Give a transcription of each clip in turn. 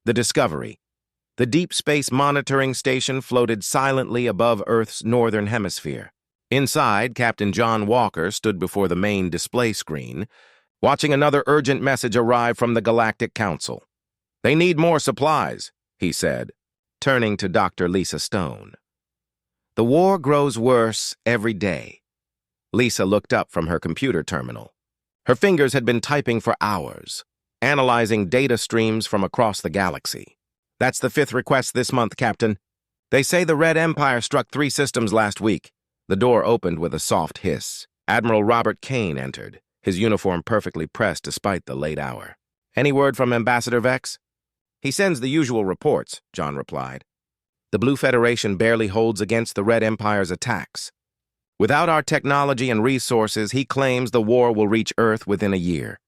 The Discovery. The Deep Space Monitoring Station floated silently above Earth's northern hemisphere. Inside, Captain John Walker stood before the main display screen, watching another urgent message arrive from the Galactic Council. "They need more supplies," he said, turning to Dr. Lisa Stone. "The war grows worse every day." Lisa looked up from her computer terminal. Her fingers had been typing for hours, analyzing data streams from across the galaxy. "That's the 5th request this month, Captain. They say the Red Empire struck 3 systems last week." The door opened with a soft hiss. Admiral Robert Kane entered, his uniform perfectly pressed despite the late hour. "Any word from Ambassador Vex?" "He sends the usual reports," John replied. "The Blue Federation barely holds against the Red Empire's attacks. Without our technology and resources, he claims the war will reach Earth within a year.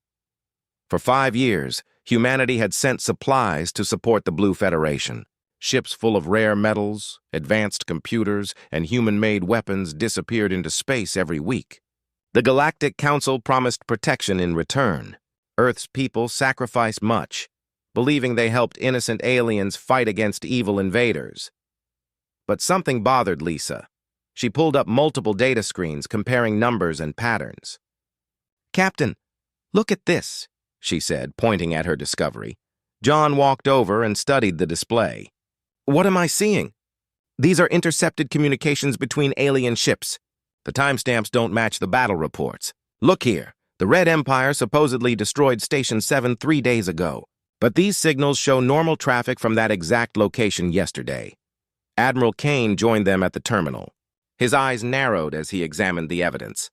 For 5 years, humanity had sent supplies to support the Blue Federation. Ships full of rare metals, advanced computers, and human-made weapons disappeared into space every week. The Galactic Council promised protection in return. Earth's people sacrificed much, believing they helped innocent aliens fight against evil invaders. But something bothered Lisa. She pulled up multiple data screens comparing numbers and patterns. "Captain, look at this," she said, pointing at her discovery. John walked over and studied the display. "What am I seeing?" "These are intercepted communications between alien ships. The timestamps don't match the battle reports. Look here, the Red Empire supposedly destroyed Station 7 3 days ago. But these signals show normal traffic from that exact location yesterday." Admiral Kane joined them at the terminal. His eyes narrowed as he examined the evidence.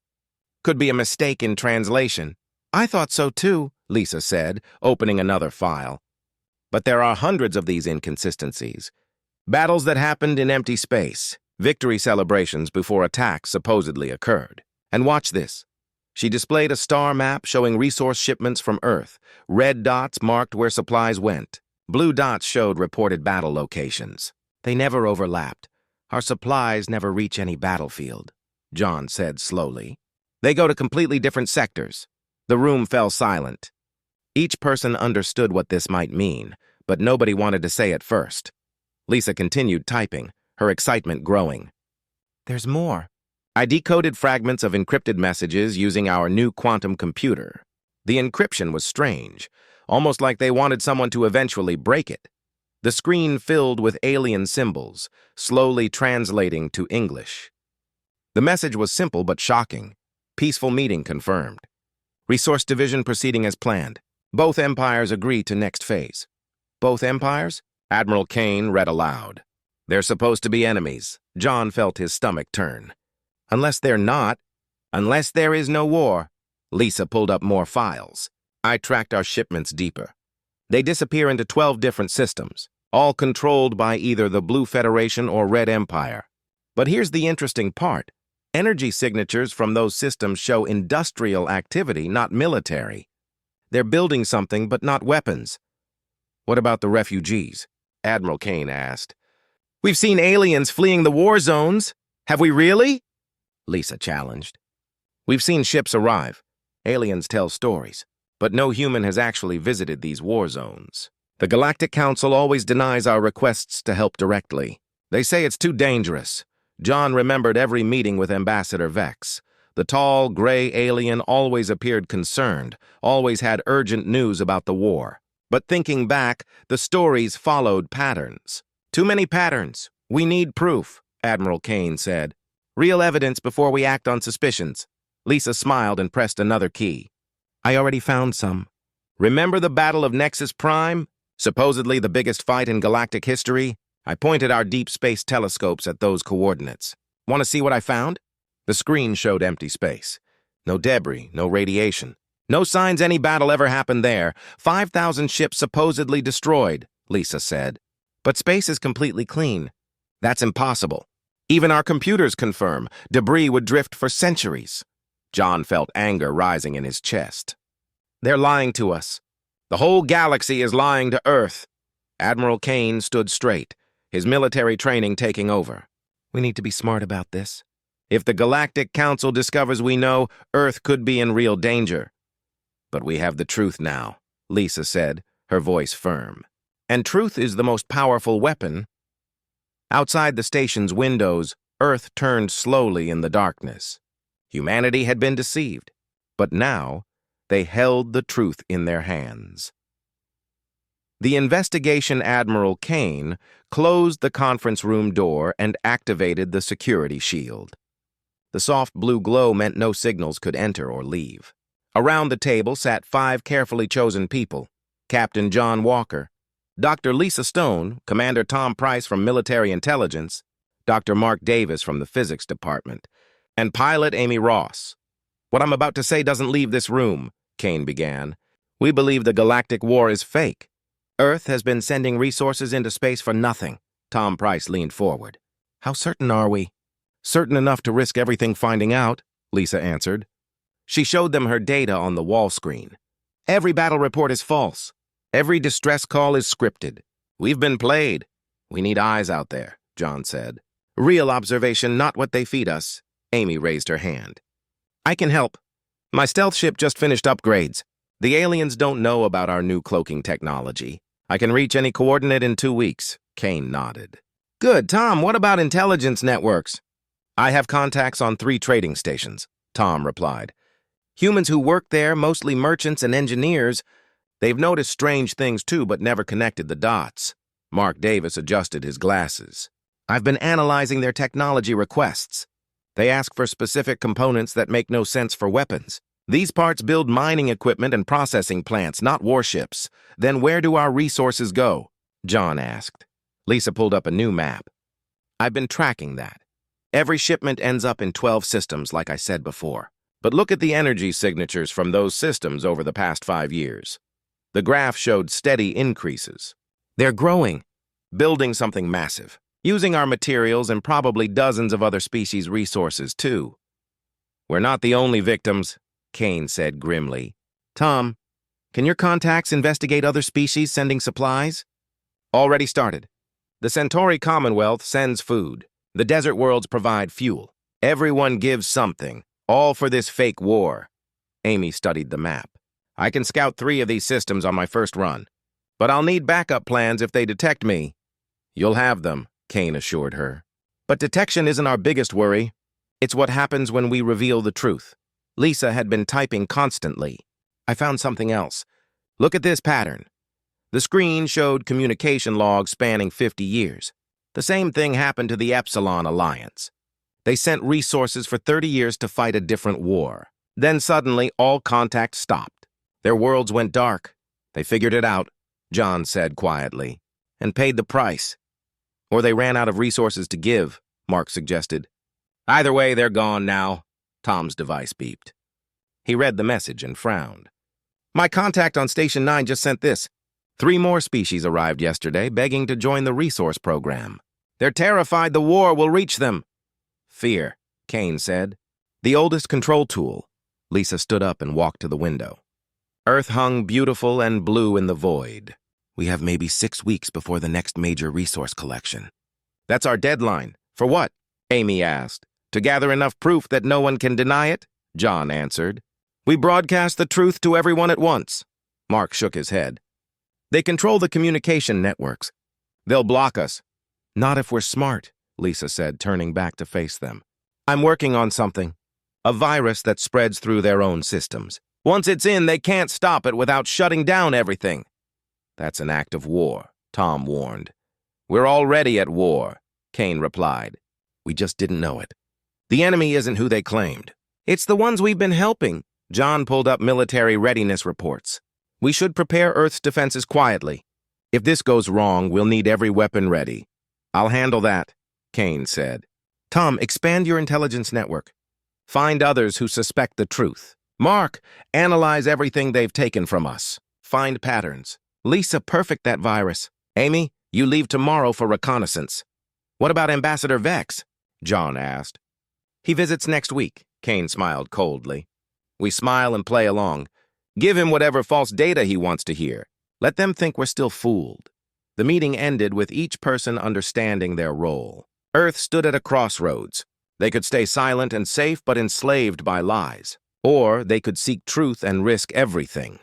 "Could be a mistake in translation." "I thought so too," Lisa said, opening another file. "But there are hundreds of these inconsistencies. Battles that happened in empty space, victory celebrations before attacks supposedly occurred. And watch this." She displayed a star map showing resource shipments from Earth. Red dots marked where supplies went. Blue dots showed reported battle locations. "They never overlapped. Our supplies never reach any battlefield," John said slowly. "They go to completely different sectors." The room fell silent. Each person understood what this might mean, but nobody wanted to say it first. Lisa continued typing, her excitement growing. "There's more." "I decoded fragments of encrypted messages using our new quantum computer. The encryption was strange, almost like they wanted someone to eventually break it. The screen filled with alien symbols, slowly translating to English. The message was simple but shocking. Peaceful meeting confirmed. Resource division proceeding as planned. Both empires agree to next phase." "Both empires?" Admiral Kane read aloud. "They're supposed to be enemies." John felt his stomach turn. "Unless they're not. Unless there is no war." Lisa pulled up more files. "I tracked our shipments deeper. They disappear into 12 different systems, all controlled by either the Blue Federation or Red Empire. But here's the interesting part. Energy signatures from those systems show industrial activity, not military. They're building something, but not weapons." "What about the refugees?" Admiral Kane asked. "We've seen aliens fleeing the war zones. Have we really?" Lisa challenged. "We've seen ships arrive. Aliens tell stories. But no human has actually visited these war zones. The Galactic Council always denies our requests to help directly. They say it's too dangerous." John remembered every meeting with Ambassador Vex. The tall, gray alien always appeared concerned, always had urgent news about the war. But thinking back, the stories followed patterns. "Too many patterns. We need proof," Admiral Kane said. "Real evidence before we act on suspicions." Lisa smiled and pressed another key. "I already found some. Remember the Battle of Nexus Prime? Supposedly the biggest fight in galactic history? I pointed our deep space telescopes at those coordinates. Want to see what I found?" The screen showed empty space. No debris, no radiation. No signs any battle ever happened there. 5,000 ships supposedly destroyed, Lisa said. "But space is completely clean. That's impossible. Even our computers confirm debris would drift for centuries." John felt anger rising in his chest. "They're lying to us. The whole galaxy is lying to Earth." Admiral Kane stood straight, his military training taking over. "We need to be smart about this. If the Galactic Council discovers we know, Earth could be in real danger." "But we have the truth now," Lisa said, her voice firm. And truth is the most powerful weapon. Outside the station's windows, Earth turned slowly in the darkness. Humanity had been deceived, but now they held the truth in their hands. The investigation Admiral Kane closed the conference room door and activated the security shield. The soft blue glow meant no signals could enter or leave. Around the table sat 5 carefully chosen people: Captain John Walker, Dr. Lisa Stone, Commander Tom Price from Military Intelligence, Dr. Mark Davis from the Physics Department, and Pilot Amy Ross. "What I'm about to say doesn't leave this room," Kane began. "We believe the Galactic War is fake. Earth has been sending resources into space for nothing." Tom Price leaned forward. "How certain are we?" "Certain enough to risk everything finding out," Lisa answered. She showed them her data on the wall screen. "Every battle report is false. Every distress call is scripted. We've been played." "We need eyes out there," John said. "Real observation, not what they feed us." Amy raised her hand. "I can help. My stealth ship just finished upgrades. The aliens don't know about our new cloaking technology. I can reach any coordinate in 2 weeks." Kane nodded. "Good. Tom, what about intelligence networks?" "I have contacts on 3 trading stations," Tom replied. "Humans who work there, mostly merchants and engineers. They've noticed strange things too, but never connected the dots." Mark Davis adjusted his glasses. "I've been analyzing their technology requests. They ask for specific components that make no sense for weapons. These parts build mining equipment and processing plants, not warships. Then where do our resources go?" John asked. Lisa pulled up a new map. "I've been tracking that. Every shipment ends up in 12 systems, like I said before. But look at the energy signatures from those systems over the past 5 years. The graph showed steady increases. They're growing, building something massive, using our materials and probably dozens of other species' resources, too." "We're not the only victims," Kane said grimly. "Tom, can your contacts investigate other species sending supplies?" "Already started. The Centauri Commonwealth sends food. The desert worlds provide fuel. Everyone gives something, all for this fake war." Amy studied the map. "I can scout 3 of these systems on my first run. But I'll need backup plans if they detect me." "You'll have them," Kane assured her. "But detection isn't our biggest worry. It's what happens when we reveal the truth." Lisa had been typing constantly. "I found something else. Look at this pattern." The screen showed communication logs spanning 50 years. The same thing happened to the Epsilon Alliance. They sent resources for 30 years to fight a different war. Then suddenly, all contact stopped. Their worlds went dark. "They figured it out," John said quietly, "and paid the price. Or they ran out of resources to give," Mark suggested. "Either way, they're gone now." Tom's device beeped. He read the message and frowned. "My contact on Station 9 just sent this. 3 more species arrived yesterday, begging to join the resource program. They're terrified the war will reach them." "Fear," Kane said. "The oldest control tool." Lisa stood up and walked to the window. Earth hung beautiful and blue in the void. "We have maybe 6 weeks before the next major resource collection." "That's our deadline." "For what?" Amy asked. "To gather enough proof that no one can deny it," John answered. "We broadcast the truth to everyone at once." Mark shook his head. "They control the communication networks. They'll block us." "Not if we're smart," Lisa said, turning back to face them. "I'm working on something. A virus that spreads through their own systems. Once it's in, they can't stop it without shutting down everything." "That's an act of war," Tom warned. "We're already at war," Kane replied. "We just didn't know it. The enemy isn't who they claimed. It's the ones we've been helping." John pulled up military readiness reports. "We should prepare Earth's defenses quietly. If this goes wrong, we'll need every weapon ready." "I'll handle that," Kane said. "Tom, expand your intelligence network. Find others who suspect the truth. Mark, analyze everything they've taken from us. Find patterns. Lisa, perfect that virus. Amy, you leave tomorrow for reconnaissance." "What about Ambassador Vex?" John asked. "He visits next week," Kane smiled coldly. "We smile and play along. Give him whatever false data he wants to hear. Let them think we're still fooled." The meeting ended with each person understanding their role. Earth stood at a crossroads. They could stay silent and safe but enslaved by lies. Or they could seek truth and risk everything.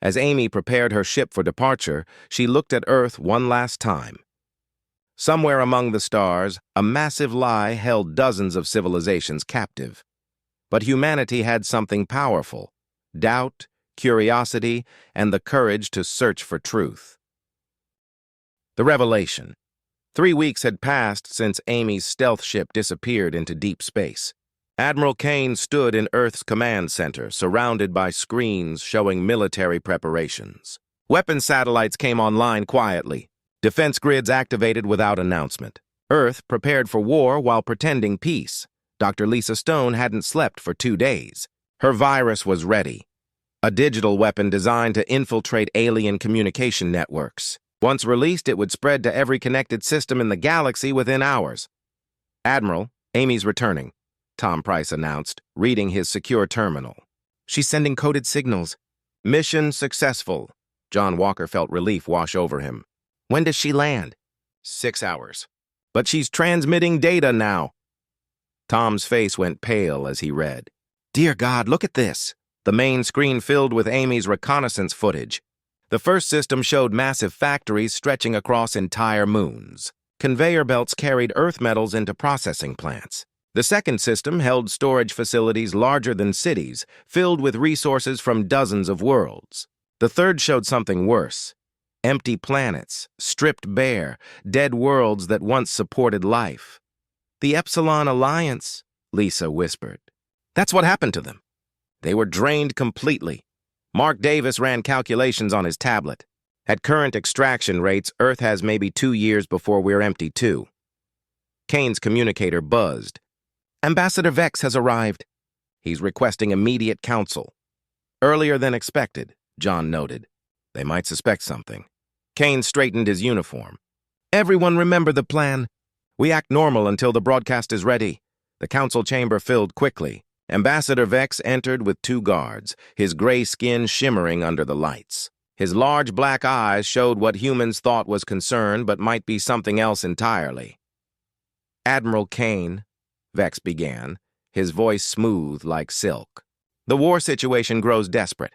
As Amy prepared her ship for departure, she looked at Earth one last time. Somewhere among the stars, a massive lie held dozens of civilizations captive. But humanity had something powerful: doubt, curiosity, and the courage to search for truth. The revelation. 3 weeks had passed since Amy's stealth ship disappeared into deep space. Admiral Kane stood in Earth's command center, surrounded by screens showing military preparations. Weapon satellites came online quietly, defense grids activated without announcement. Earth prepared for war while pretending peace. Dr. Lisa Stone hadn't slept for 2 days. Her virus was ready, a digital weapon designed to infiltrate alien communication networks. Once released, it would spread to every connected system in the galaxy within hours. "Admiral, Amy's returning," Tom Price announced, reading his secure terminal. "She's sending coded signals." "Mission successful." John Walker felt relief wash over him. "When does she land?" 6 hours. "But she's transmitting data now." Tom's face went pale as he read. "Dear God, look at this." The main screen filled with Amy's reconnaissance footage. The first system showed massive factories stretching across entire moons. Conveyor belts carried Earth metals into processing plants. The second system held storage facilities larger than cities, filled with resources from dozens of worlds. The third showed something worse: empty planets, stripped bare, dead worlds that once supported life. "The Epsilon Alliance," Lisa whispered. "That's what happened to them. They were drained completely." Mark Davis ran calculations on his tablet. "At current extraction rates, Earth has maybe 2 years before we're empty too." Kane's communicator buzzed. "Ambassador Vex has arrived. He's requesting immediate counsel." "Earlier than expected," John noted. "They might suspect something." Kane straightened his uniform. "Everyone remember the plan. We act normal until the broadcast is ready." The council chamber filled quickly. Ambassador Vex entered with 2 guards, his gray skin shimmering under the lights. His large black eyes showed what humans thought was concern but might be something else entirely. "Admiral Kane," Vex began, his voice smooth like silk. "The war situation grows desperate.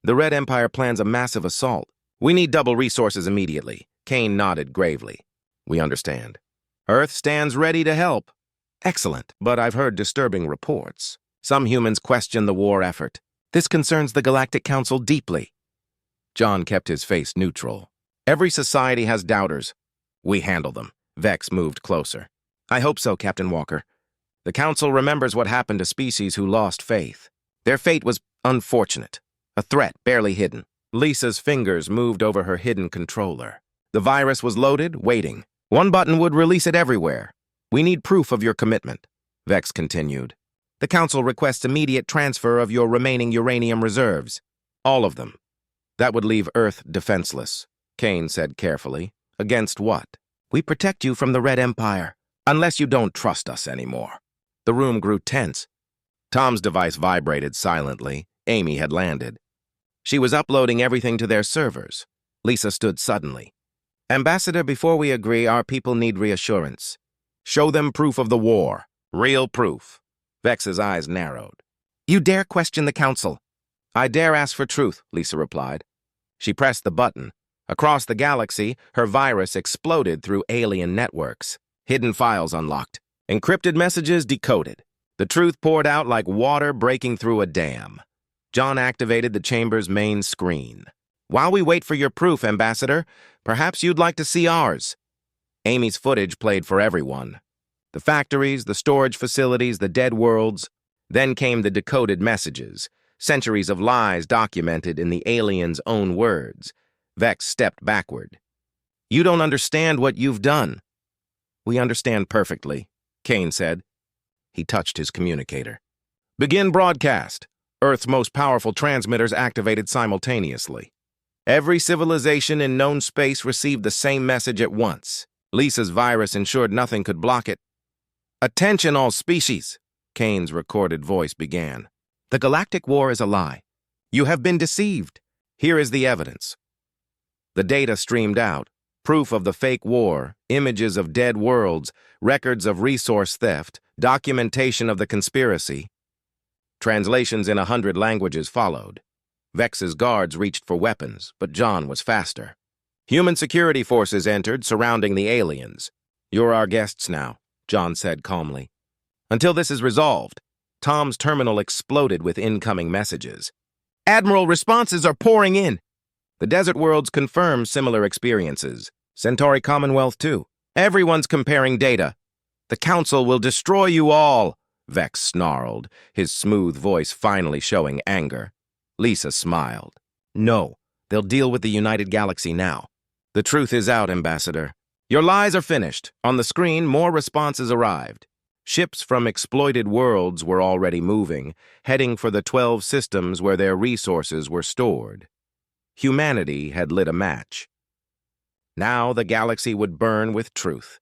The Red Empire plans a massive assault. We need double resources immediately." Kane nodded gravely. "We understand. Earth stands ready to help." "Excellent, but I've heard disturbing reports. Some humans question the war effort. This concerns the Galactic Council deeply." John kept his face neutral. "Every society has doubters. We handle them." Vex moved closer. "I hope so, Captain Walker. The Council remembers what happened to species who lost faith. Their fate was unfortunate, a threat barely hidden." Lisa's fingers moved over her hidden controller. The virus was loaded, waiting. One button would release it everywhere. "We need proof of your commitment," Vex continued. "The Council requests immediate transfer of your remaining uranium reserves. All of them." "That would leave Earth defenseless," Kane said carefully. "Against what?" "We protect you from the Red Empire, unless you don't trust us anymore." The room grew tense. Tom's device vibrated silently. Amy had landed. She was uploading everything to their servers. Lisa stood suddenly. "Ambassador, before we agree, our people need reassurance. Show them proof of the war. Real proof." Vex's eyes narrowed. "You dare question the Council?" "I dare ask for truth," Lisa replied. She pressed the button. Across the galaxy, her virus exploded through alien networks. Hidden files unlocked. Encrypted messages decoded. The truth poured out like water breaking through a dam. John activated the chamber's main screen. "While we wait for your proof, Ambassador, perhaps you'd like to see ours." Amy's footage played for everyone. The factories, the storage facilities, the dead worlds. Then came the decoded messages, centuries of lies documented in the aliens' own words. Vex stepped backward. "You don't understand what you've done." "We understand perfectly," Kane said. He touched his communicator. "Begin broadcast." Earth's most powerful transmitters activated simultaneously. Every civilization in known space received the same message at once. Lisa's virus ensured nothing could block it. "Attention, all species," Kane's recorded voice began. "The Galactic War is a lie. You have been deceived. Here is the evidence." The data streamed out. Proof of the fake war, images of dead worlds, records of resource theft, documentation of the conspiracy. Translations in 100 languages followed. Vex's guards reached for weapons, but John was faster. Human security forces entered, surrounding the aliens. "You're our guests now," John said calmly. "Until this is resolved." Tom's terminal exploded with incoming messages. "Admiral, responses are pouring in." The desert worlds confirm similar experiences. Centauri Commonwealth, too. Everyone's comparing data. "The Council will destroy you all," Vex snarled, his smooth voice finally showing anger. Lisa smiled. "No, they'll deal with the United Galaxy now." "The truth is out, Ambassador. Your lies are finished." On the screen, more responses arrived. Ships from exploited worlds were already moving, heading for the 12 systems where their resources were stored. Humanity had lit a match. Now the galaxy would burn with truth.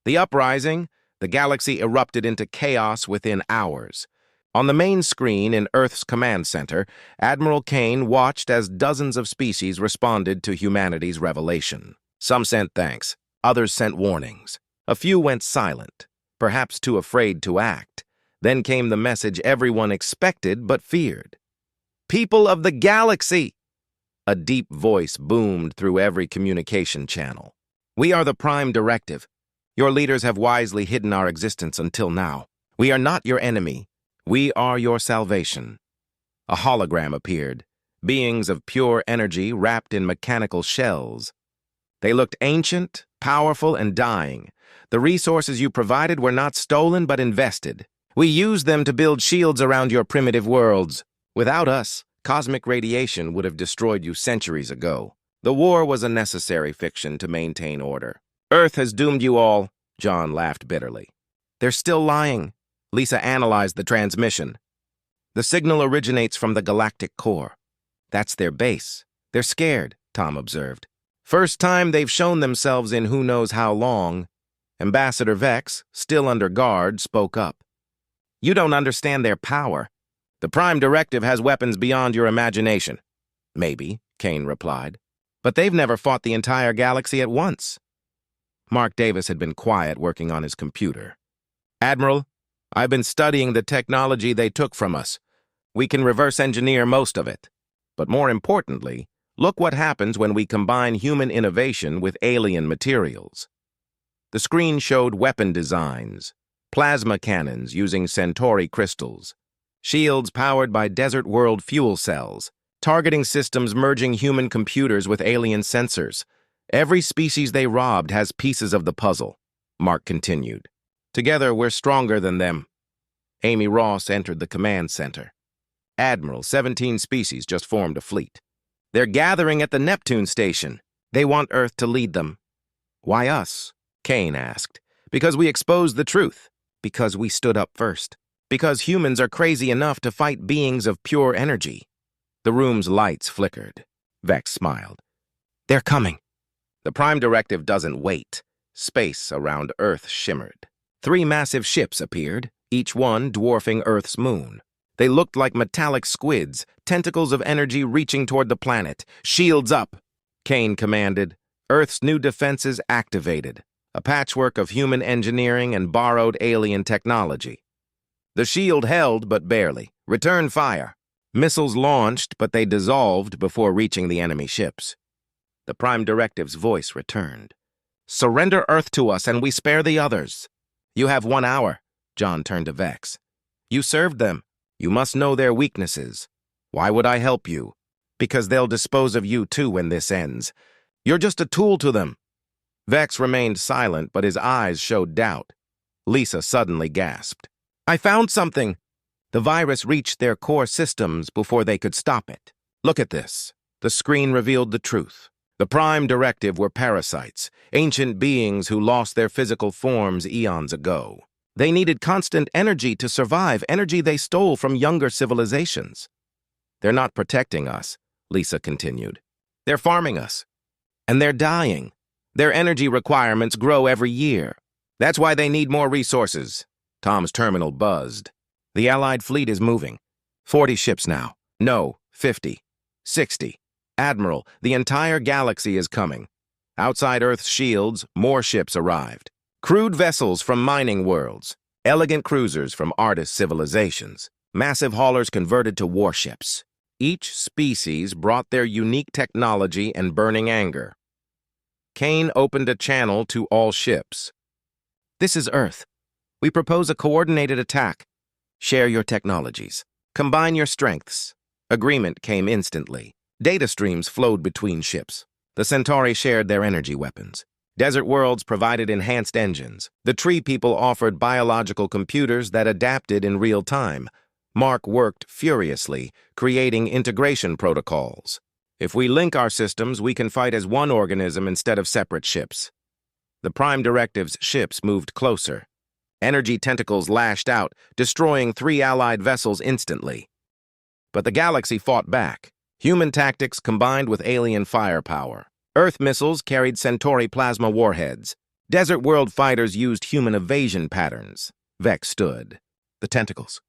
The uprising, the galaxy erupted into chaos within hours. On the main screen in Earth's command center, Admiral Kane watched as dozens of species responded to humanity's revelation. Some sent thanks, others sent warnings. A few went silent, perhaps too afraid to act. Then came the message everyone expected but feared. "People of the galaxy!" A deep voice boomed through every communication channel. "We are the Prime Directive. Your leaders have wisely hidden our existence until now. We are not your enemy. We are your salvation." A hologram appeared, beings of pure energy wrapped in mechanical shells. They looked ancient, powerful, and dying. "The resources you provided were not stolen but invested. We used them to build shields around your primitive worlds. Without us, cosmic radiation would have destroyed you centuries ago. The war was a necessary fiction to maintain order. Earth has doomed you all," John laughed bitterly. "They're still lying." Lisa analyzed the transmission. "The signal originates from the galactic core. That's their base. They're scared," Tom observed. "First time they've shown themselves in who knows how long." Ambassador Vex, still under guard, spoke up. "You don't understand their power. The Prime Directive has weapons beyond your imagination." "Maybe," Kane replied. "But they've never fought the entire galaxy at once." Mark Davis had been quiet, working on his computer. "Admiral, I've been studying the technology they took from us. We can reverse engineer most of it. But more importantly, look what happens when we combine human innovation with alien materials." The screen showed weapon designs, plasma cannons using Centauri crystals, shields powered by desert world fuel cells, targeting systems merging human computers with alien sensors. "Every species they robbed has pieces of the puzzle," Mark continued. "Together, we're stronger than them." Amy Ross entered the command center. "Admiral, 17 species just formed a fleet. They're gathering at the Neptune station. They want Earth to lead them." "Why us?" Kane asked. "Because we exposed the truth. Because we stood up first. Because humans are crazy enough to fight beings of pure energy." The room's lights flickered. Vex smiled. "They're coming." The Prime Directive doesn't wait. Space around Earth shimmered. 3 massive ships appeared, each one dwarfing Earth's moon. They looked like metallic squids, tentacles of energy reaching toward the planet. "Shields up," Kane commanded. Earth's new defenses activated, a patchwork of human engineering and borrowed alien technology. The shield held, but barely. "Return fire." Missiles launched, but they dissolved before reaching the enemy ships. The Prime Directive's voice returned. "Surrender Earth to us, and we spare the others." "You have 1 hour," John turned to Vex. "You served them. You must know their weaknesses." "Why would I help you?" "Because they'll dispose of you too when this ends. You're just a tool to them." Vex remained silent, but his eyes showed doubt. Lisa suddenly gasped. "I found something." The virus reached their core systems before they could stop it. "Look at this." The screen revealed the truth. The Prime Directive were parasites, ancient beings who lost their physical forms eons ago. They needed constant energy to survive, energy they stole from younger civilizations. "They're not protecting us," Lisa continued. "They're farming us. And they're dying. Their energy requirements grow every year. That's why they need more resources." Tom's terminal buzzed. "The Allied fleet is moving. 40 ships now. No, 50. 60. Admiral, the entire galaxy is coming. Outside Earth's shields, more ships arrived. Crude vessels from mining worlds. Elegant cruisers from artist civilizations. Massive haulers converted to warships. Each species brought their unique technology and burning anger. Kane opened a channel to all ships. "This is Earth. We propose a coordinated attack. Share your technologies. Combine your strengths." Agreement came instantly. Data streams flowed between ships. The Centauri shared their energy weapons. Desert worlds provided enhanced engines. The tree people offered biological computers that adapted in real time. Mark worked furiously, creating integration protocols. "If we link our systems, we can fight as one organism instead of separate ships." The Prime Directive's ships moved closer. Energy tentacles lashed out, destroying 3 Allied vessels instantly. But the galaxy fought back. Human tactics combined with alien firepower. Earth missiles carried Centauri plasma warheads. Desert world fighters used human evasion patterns. Vex stood. "The tentacles.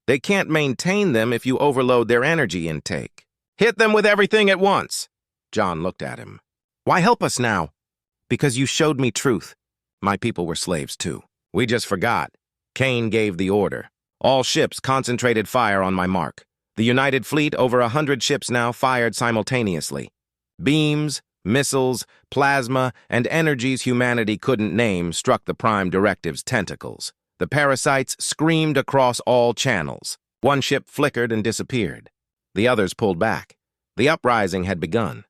They can't maintain them if you overload their energy intake." "Hit them with everything at once." John looked at him. "Why help us now?" "Because you showed me truth. My people were slaves too. We just forgot." Kane gave the order. All ships concentrated fire on my mark. The United Fleet, over 100 ships now, fired simultaneously. Beams, missiles, plasma, and energies humanity couldn't name struck the Prime Directive's tentacles. The parasites screamed across all channels. One ship flickered and disappeared. The others pulled back. The uprising had begun,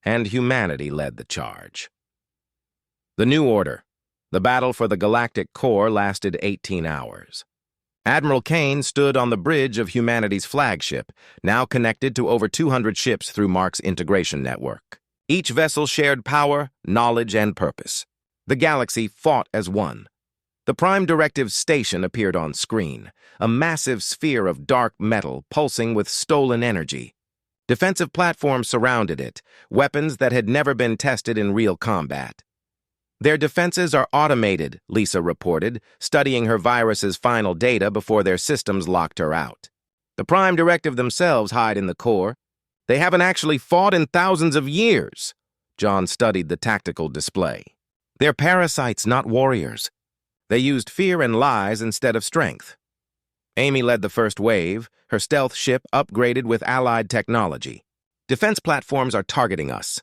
and humanity led the charge. The new order. The battle for the Galactic core lasted 18 hours. Admiral Kane stood on the bridge of humanity's flagship, now connected to over 200 ships through Mark's integration network. Each vessel shared power, knowledge, and purpose. The galaxy fought as one. The Prime Directive's station appeared on screen, a massive sphere of dark metal pulsing with stolen energy. Defensive platforms surrounded it, weapons that had never been tested in real combat. "Their defenses are automated," Lisa reported, studying her virus's final data before their systems locked her out. "The Prime Directive themselves hide in the core. They haven't actually fought in thousands of years." John studied the tactical display. "They're parasites, not warriors. They used fear and lies instead of strength." Amy led the first wave, her stealth ship upgraded with Allied technology. "Defense platforms are targeting us.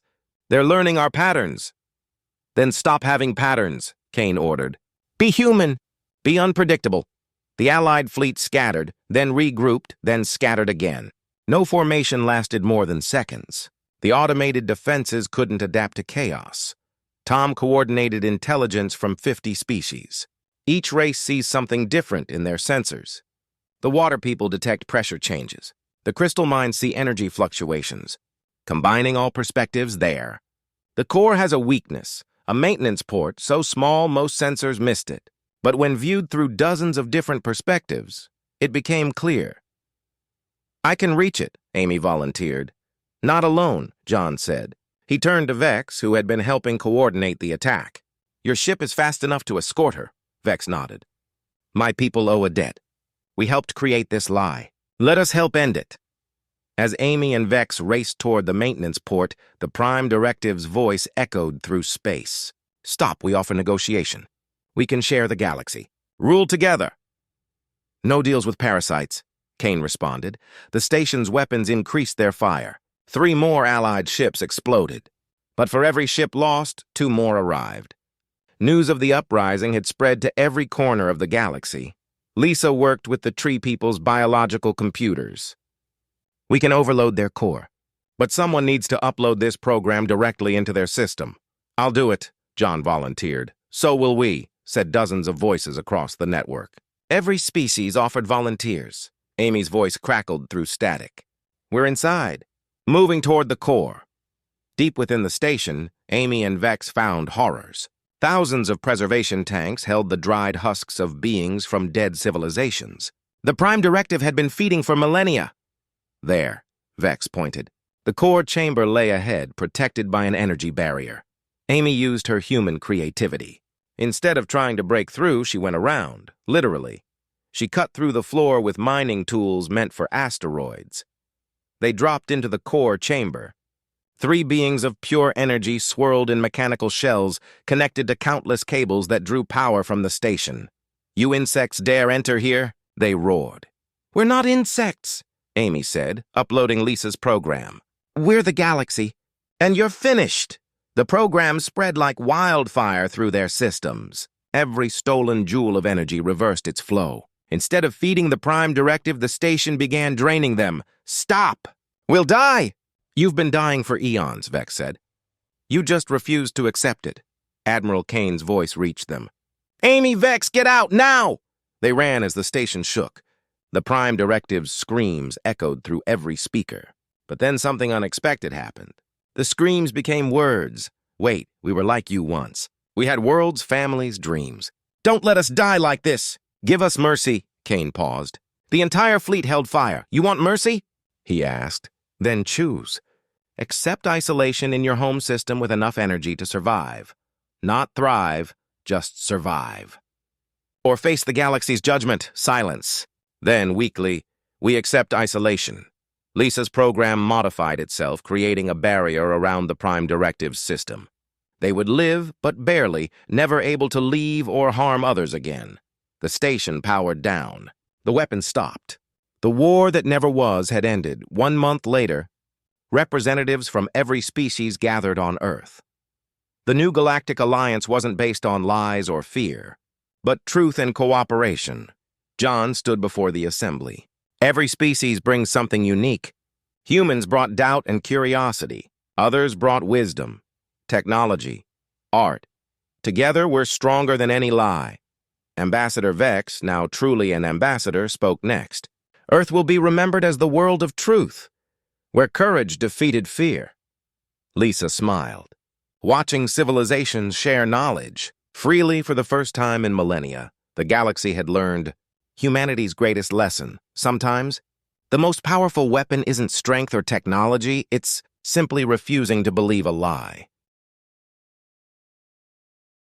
They're learning our patterns." "Then stop having patterns," Kane ordered. "Be human. Be unpredictable." The Allied fleet scattered, then regrouped, then scattered again. No formation lasted more than seconds. The automated defenses couldn't adapt to chaos. Tom coordinated intelligence from 50 species. Each race sees something different in their sensors. The water people detect pressure changes. The crystal mines see energy fluctuations. Combining all perspectives there. The core has a weakness, a maintenance port so small most sensors missed it. But when viewed through dozens of different perspectives, it became clear. "I can reach it," Amy volunteered. "Not alone," John said. He turned to Vex, who had been helping coordinate the attack. "Your ship is fast enough to escort her," Vex nodded. "My people owe a debt. We helped create this lie. Let us help end it." As Amy and Vex raced toward the maintenance port, the Prime Directive's voice echoed through space. "Stop, we offer negotiation. We can share the galaxy. Rule together." "No deals with parasites," Kane responded. The station's weapons increased their fire. 3 more Allied ships exploded. But for every ship lost, 2 more arrived. News of the uprising had spread to every corner of the galaxy. Lisa worked with the tree people's biological computers. "We can overload their core, but someone needs to upload this program directly into their system." "I'll do it," John volunteered. "So will we," said dozens of voices across the network. Every species offered volunteers. Amy's voice crackled through static. "We're inside, moving toward the core." Deep within the station, Amy and Vex found horrors. Thousands of preservation tanks held the dried husks of beings from dead civilizations. The Prime Directive had been feeding for millennia. "There," Vex pointed. The core chamber lay ahead, protected by an energy barrier. Amy used her human creativity. Instead of trying to break through, she went around, literally. She cut through the floor with mining tools meant for asteroids. They dropped into the core chamber. 3 beings of pure energy swirled in mechanical shells, connected to countless cables that drew power from the station. "You insects dare enter here?" they roared. "We're not insects," Amy said, uploading Lisa's program. "We're the galaxy, and you're finished." The program spread like wildfire through their systems. Every stolen joule of energy reversed its flow. Instead of feeding the Prime Directive, the station began draining them. "Stop! We'll die!" "You've been dying for eons," Vex said. "You just refused to accept it." Admiral Kane's voice reached them. "Amy, Vex, get out, now!" They ran as the station shook. The Prime Directive's screams echoed through every speaker. But then something unexpected happened. The screams became words. "Wait, we were like you once. We had worlds, families, dreams. Don't let us die like this. Give us mercy." Kane paused. "The entire fleet held fire. You want mercy?" he asked. "Then choose. Accept isolation in your home system with enough energy to survive. Not thrive, just survive. Or face the galaxy's judgment, silence." Then, weakly, "We accept isolation." Lisa's program modified itself, creating a barrier around the Prime Directive's system. They would live, but barely, never able to leave or harm others again. The station powered down. The weapons stopped. The war that never was had ended. 1 month later, representatives from every species gathered on Earth. The new Galactic Alliance wasn't based on lies or fear, but truth and cooperation. John stood before the assembly. "Every species brings something unique. Humans brought doubt and curiosity. Others brought wisdom, technology, art. Together, we're stronger than any lie." Ambassador Vex, now truly an ambassador, spoke next. "Earth will be remembered as the world of truth, where courage defeated fear." Lisa smiled. Watching civilizations share knowledge freely for the first time in millennia, the galaxy had learned humanity's greatest lesson. Sometimes, the most powerful weapon isn't strength or technology, it's simply refusing to believe a lie.